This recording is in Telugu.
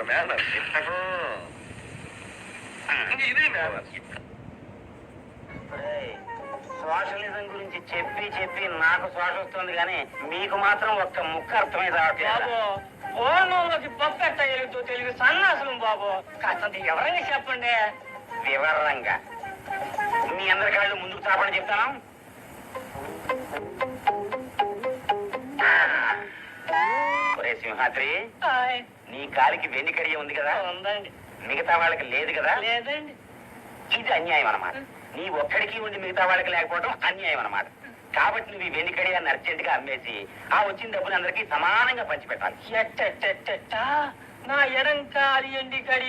మేనర్ ఇదే మేనర్. సోషలిజం గురించి చెప్పి చెప్పి నాకు శ్వాస వస్తుంది కానీ మీకు మాత్రం ఒక్క ముక్క అర్థమై రావట్లేదు. పూర్ణంలోకి పప్పెట్ట ఎలుగుతూ తెలుగు సన్నాసులం బాబు. కాస్త ఎవరైనా చెప్పండి. వివరంగా మీ అందరి కాళ్ళు ముందుకు చాపని చెప్తాను. ఒరే సింహాద్రి, నీ కాలికి వెండి కడియ ఉంది కదా? ఉందండి. మిగతా వాళ్ళకి లేదు కదా? లేదండి. ఇది అన్యాయం అన్నమాట. నీ ఒక్కడికి ఉండి మిగతా వాళ్ళకి లేకపోవడం అన్యాయం అన్నమాట. కాబట్టి నువ్వు ఈ వెండి కడియాన్ని అర్జెంట్ గా అమ్మేసి ఆ వచ్చిన డబ్బుని అందరికీ సమానంగా పంచిపెట్టాలి. నా ఎడం కాలి ఎండి కడి